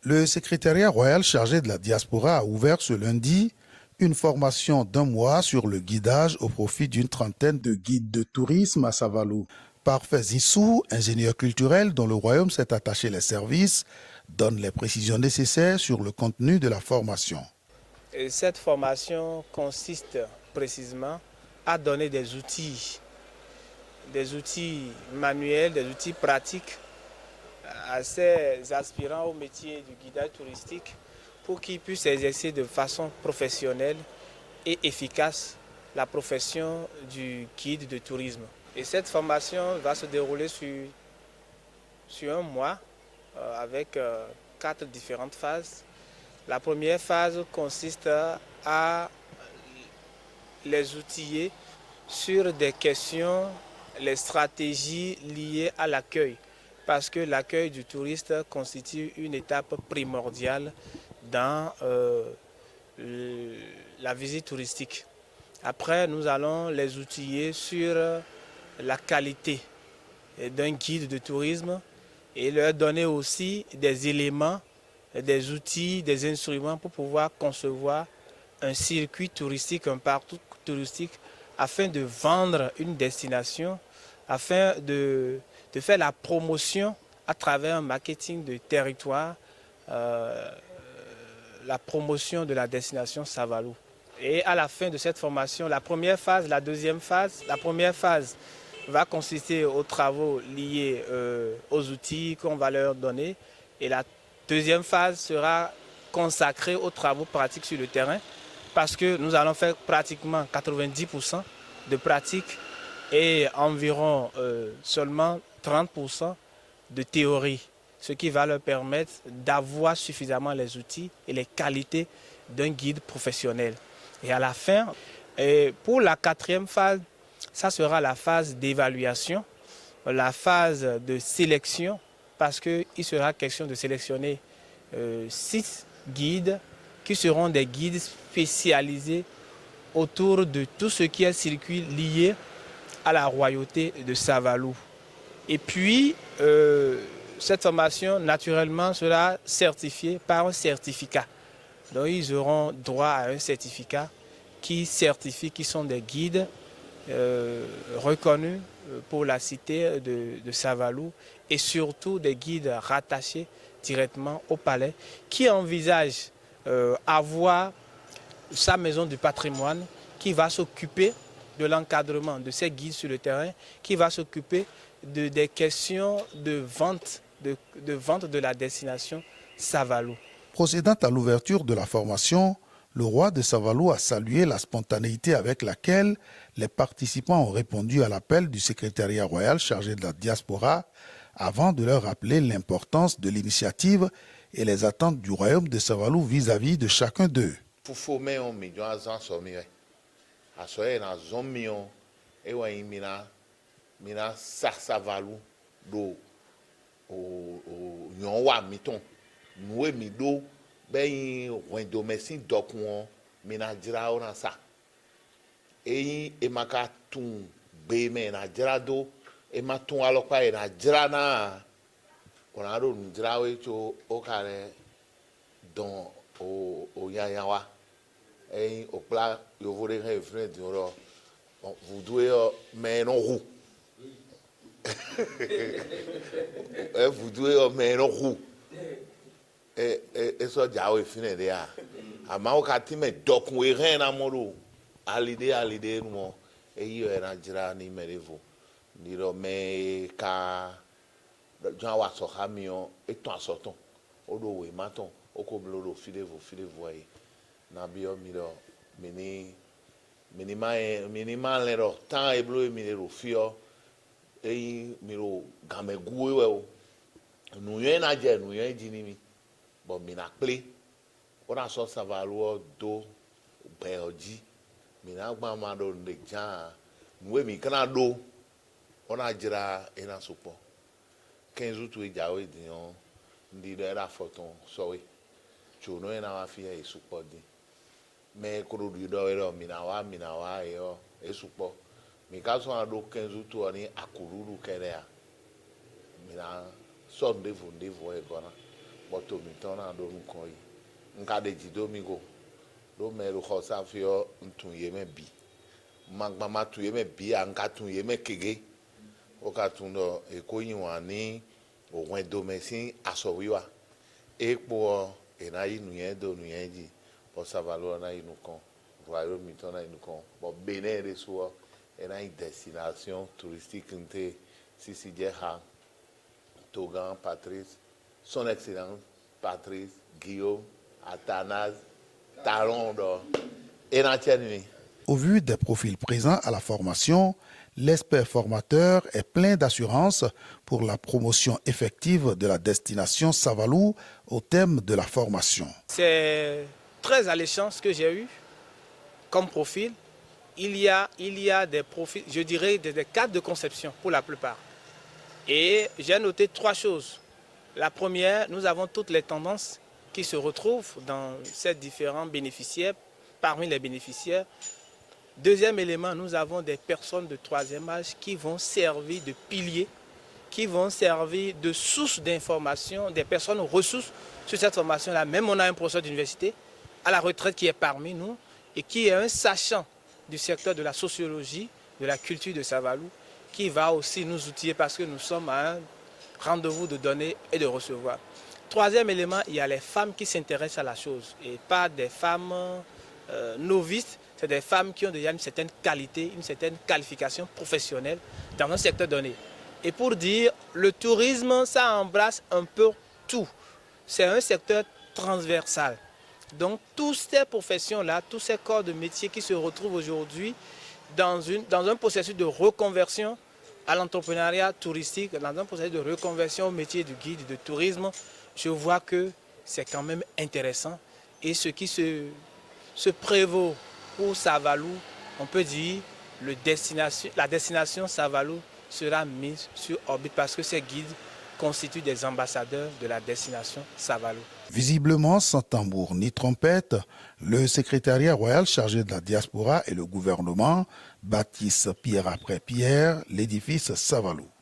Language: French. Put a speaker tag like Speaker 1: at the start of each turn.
Speaker 1: Le secrétariat royal chargé de la diaspora a ouvert ce lundi une formation d'1 mois sur le guidage au profit d'une trentaine de guides de tourisme à Savalou. Parfait Zissou, ingénieur culturel dont le royaume s'est attaché les services, donne les précisions nécessaires sur le contenu de la formation.
Speaker 2: Et cette formation consiste précisément à donner des outils manuels, des outils pratiques à ces aspirants au métier du guidage touristique pour qu'ils puissent exercer de façon professionnelle et efficace la profession du guide de tourisme. Et cette formation va se dérouler sur 1 mois avec 4 différentes phases. La première phase consiste à les outiller sur des questions, les stratégies liées à l'accueil, parce que l'accueil du touriste constitue une étape primordiale dans la visite touristique. Après, nous allons les outiller sur la qualité d'un guide de tourisme et leur donner aussi des éléments, des outils, des instruments pour pouvoir concevoir un circuit touristique, un parcours touristique afin de vendre une destination, afin de faire la promotion à travers un marketing de territoire, la promotion de la destination Savalou. Et à la fin de cette formation, la première phase, la deuxième phase, la première phase va consister aux travaux liés aux outils qu'on va leur donner. Et la deuxième phase sera consacrée aux travaux pratiques sur le terrain parce que nous allons faire pratiquement 90% de pratiques et environ seulement 30% de théorie, ce qui va leur permettre d'avoir suffisamment les outils et les qualités d'un guide professionnel. Et à la fin, pour la 4e phase, ça sera la phase d'évaluation, la phase de sélection, parce qu'il sera question de sélectionner 6 guides qui seront des guides spécialisés autour de tout ce qui est circuit lié à la royauté de Savalou. Et puis, cette formation, naturellement, sera certifiée par un certificat. Donc, ils auront droit à un certificat qui certifie qu'ils sont des guides reconnus pour la cité de Savalou et surtout des guides rattachés directement au palais qui envisagent avoir sa maison du patrimoine qui va s'occuper de l'encadrement de ces guides sur le terrain, qui va s'occuper des questions de vente de la destination Savalou.
Speaker 1: Procédant à l'ouverture de la formation, le roi de Savalou a salué la spontanéité avec laquelle les participants ont répondu à l'appel du secrétariat royal chargé de la diaspora avant de leur rappeler l'importance de l'initiative et les attentes du royaume de Savalou vis-à-vis de chacun d'eux.
Speaker 3: Ben wendomesin dokun mina jira ona sa eyin emaka tun be me na jira do ematun alopa e na jira na ona ro nu jira we to o kare don o yayawa eyin opla yovore he friend ro vous douez mais non roux vous douez mais non roux eso jawo ifine de a ama o ka ti me dokun e ren na moro alide mo eyi era jira ni merevo ni ro me ka jan wa so ha mi o eton asoton o do we maton o ko bloro filevo e na bi o mi ro minima le ro tan e blo mi ro fio eyi mi ro gamegu we o nu yen na je nu yen ji ni mi bon mina ple ona so Savalou do beoji mina gba ma do le jan nwe mi kana do ona jira ena sopo 15 août e jawe dion ndi era photon so we chuno ena wa fi e sopo di me koro du do ero mina wa e sopo mi ka so do 15 août oni akururu kere a mina so ndevo e gona bɔtomitɔ na ɖo nukɔ yi nka ɖe dzi do mi go ɖo mɛ ɖo xɔ safiɔ ntun ye mɛ bi magbama tun ye mɛ bia nka tun ye mɛ kege wo ka tun dɔ eko yi wa ni òwɛn dome si asɔwiwa ekpo ena yi nuyɛ do nuyɛ dzi bɔ Savalo na yi nukɔ Royaume-Uni na yi nukɔ bɔ Benin de so ena yi destination touristique nte sisi dze ha Togan Patrice son excellence Patrice Guillaume Athanase Talon do ena tse ni.
Speaker 1: Au vu des profils présents à la formation, l'expert formateur est plein d'assurance pour la promotion effective de la destination Savalou au thème de la formation.
Speaker 2: C'est très alléchant ce que j'ai eu comme profil. Il y a des profils, je dirais des cadres de conception pour la plupart. Et j'ai noté 3 choses. La première, nous avons toutes les tendances qui se retrouvent dans ces différents bénéficiaires, parmi les bénéficiaires. Deuxième élément, nous avons des personnes de 3e âge qui vont servir de piliers, qui vont servir de source d'information, des personnes ressources sur cette formation-là. Même on a un professeur d'université à la retraite qui est parmi nous et qui est un sachant du secteur de la sociologie, de la culture de Savalou, qui va aussi nous outiller parce que nous sommes à un rendez-vous de donner et de recevoir. Troisième élément, il y a les femmes qui s'intéressent à la chose et pas des femmes novices. C'est des femmes qui ont déjà une certaine qualité, une certaine qualification professionnelle dans un secteur donné. Et pour dire, le tourisme, ça embrasse un peu tout. C'est un secteur transversal. Donc, toutes ces professions-là, tous ces corps de métier qui se retrouvent aujourd'hui dans un processus de reconversion à l'entrepreneuriat touristique, dans un processus de reconversion au métier du guide et de tourisme, je vois que c'est quand même intéressant. Et ce qui se prévaut pour Savalou, on peut dire la destination Savalou sera mise sur orbite parce que ces guides constituent des ambassadeurs de la destination Savalou.
Speaker 1: Visiblement sans tambour ni trompette, le secrétariat royal chargé de la diaspora et le gouvernement bâtissent pierre après pierre l'édifice Savalou.